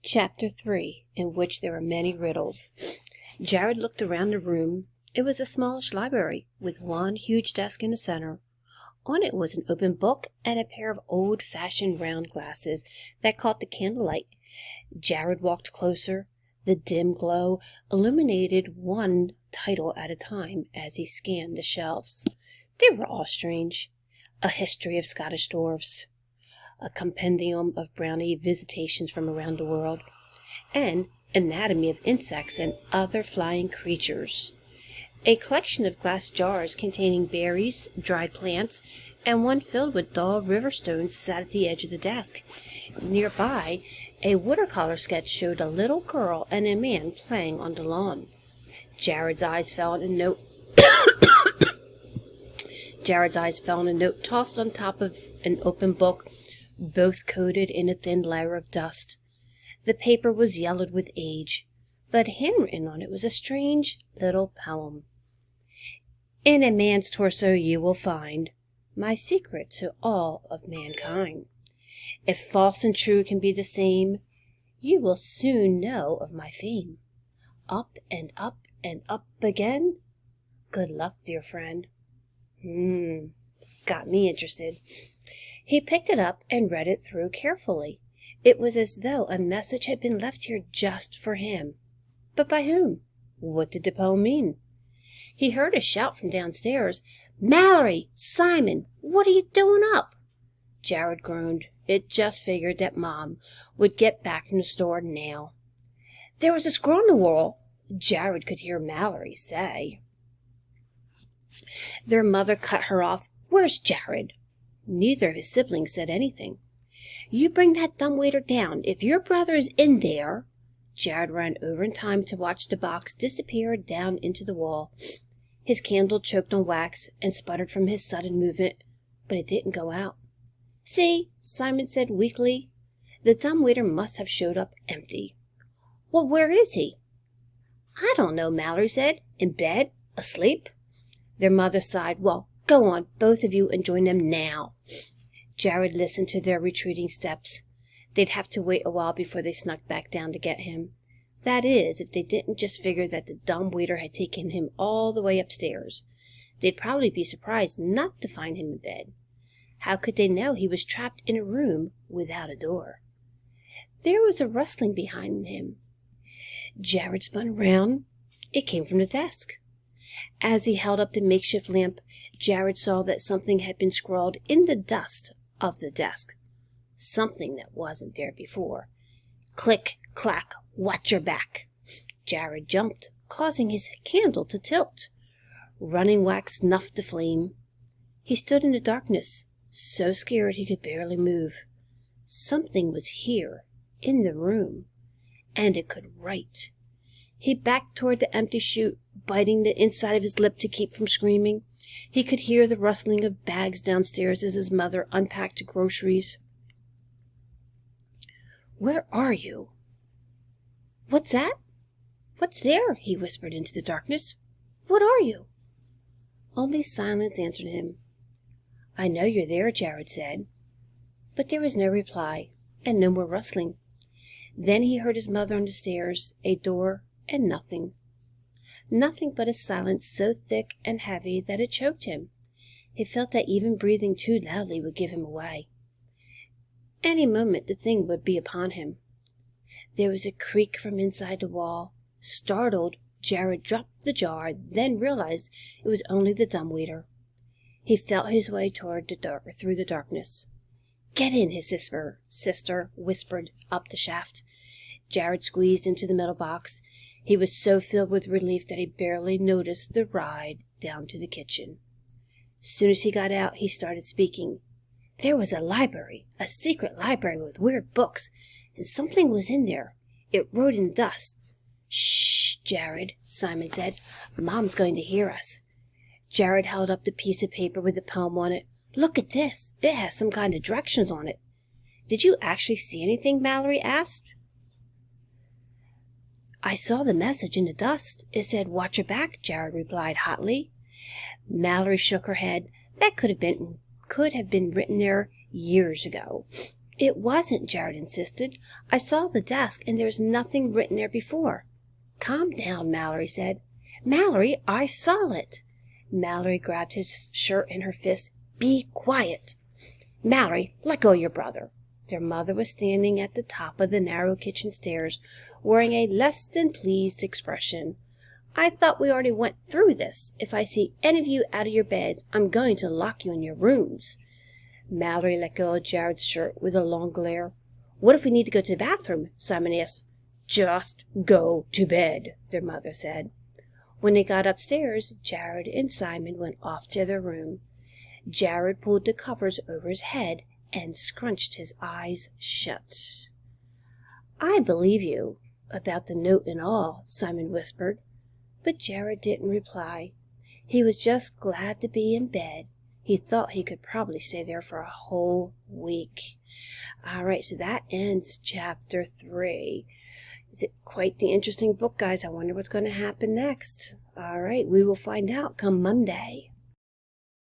Chapter 3, in which there were many riddles. Jared looked around the room. It was a smallish library, with one huge desk in the center. On it was an open book and a pair of old-fashioned round glasses that caught the candlelight. Jared walked closer. The dim glow illuminated one title at a time as he scanned the shelves. They were all strange. A History of Scottish Dwarfs, a compendium of Brownie Visitations from Around the World, and Anatomy of Insects and Other Flying Creatures. A collection of glass jars containing berries, dried plants, and one filled with dull river stones sat at the edge of the desk. Nearby, a watercolor sketch showed a little girl and a man playing on the lawn. Jared's eyes fell on a note tossed on top of an open book, both coated in a thin layer of dust. The paper was yellowed with age, but handwritten on it was a strange little poem. In a man's torso you will find my secret to all of mankind. If false and true can be the same, you will soon know of my fame. Up and up and up again. Good luck, dear friend. It's got me interested. He picked it up and read it through carefully. It was as though a message had been left here just for him. But by whom? What did the poem mean? He heard a shout from downstairs. "Mallory! Simon! What are you doing up?" Jared groaned. It just figured that Mom would get back from the store now. "There was a squirrel in the wall," Jared could hear Mallory say. Their mother cut her off. "Where's Jared?" Neither of his siblings said anything. "You bring that dumbwaiter down. If your brother is in there—" Jared ran over in time to watch the box disappear down into the wall. His candle choked on wax and sputtered from his sudden movement, but it didn't go out. "See," Simon said weakly. "The dumbwaiter must have showed up empty." "Well, where is he?" "I don't know," Mallory said. "In bed? Asleep?" Their mother sighed. "Well, go on, both of you, and join them now." Jared listened to their retreating steps. They'd have to wait a while before they snuck back down to get him. That is, if they didn't just figure that the dumb waiter had taken him all the way upstairs. They'd probably be surprised not to find him in bed. How could they know he was trapped in a room without a door? There was a rustling behind him. Jared spun around. It came from the desk. As he held up the makeshift lamp, Jared saw that something had been scrawled in the dust of the desk. Something that wasn't there before. "Click, clack, watch your back." Jared jumped, causing his candle to tilt. Running wax snuffed the flame. He stood in the darkness, so scared he could barely move. Something was here, in the room, and it could write. He backed toward the empty chute, biting the inside of his lip to keep from screaming. He could hear the rustling of bags downstairs as his mother unpacked groceries. "Where are you?" "What's that? What's there?" he whispered into the darkness. "What are you?" Only silence answered him. "I know you're there," Jared said. But there was no reply, and no more rustling. Then he heard his mother on the stairs, a door, and nothing. Nothing but a silence so thick and heavy that it choked him. He felt that even breathing too loudly would give him away. Any moment the thing would be upon him. There was a creak from inside the wall. Startled, Jared dropped the jar, then realized it was only the dumbwaiter. He felt his way through the darkness. "Get in," his sister whispered up the shaft. Jared squeezed into the metal box. He was so filled with relief that he barely noticed the ride down to the kitchen. Soon as he got out, he started speaking. "There was a library, a secret library with weird books, and something was in there. It wrote in dust." "Shh, Jared," Simon said. "Mom's going to hear us." Jared held up the piece of paper with the poem on it. "Look at this. It has some kind of directions on it." "Did you actually see anything?" Mallory asked. "I saw the message in the dust. It said, 'Watch your back,'" Jared replied hotly. Mallory shook her head. "That could have been written there years ago." It wasn't, Jared insisted. I saw the desk, and there's nothing written there before. Calm down, Mallory said. Mallory, I saw it. Mallory grabbed his shirt in her fist. Be quiet. Mallory, let go of your brother. Their mother was standing at the top of the narrow kitchen stairs, wearing a less than pleased expression. I thought we already went through this. If I see any of you out of your beds, I'm going to lock you in your rooms. Mallory let go of Jared's shirt with a long glare. What if we need to go to the bathroom? Simon asked. Just go to bed, their mother said. When they got upstairs, Jared and Simon went off to their room. Jared pulled the covers over his head and scrunched his eyes shut. I believe you, about the note and all, Simon whispered. But Jared didn't reply. He was just glad to be in bed. He thought he could probably stay there for a whole week. All right, so that ends chapter 3. It's quite the interesting book, guys. I wonder what's going to happen next. All right, we will find out come Monday.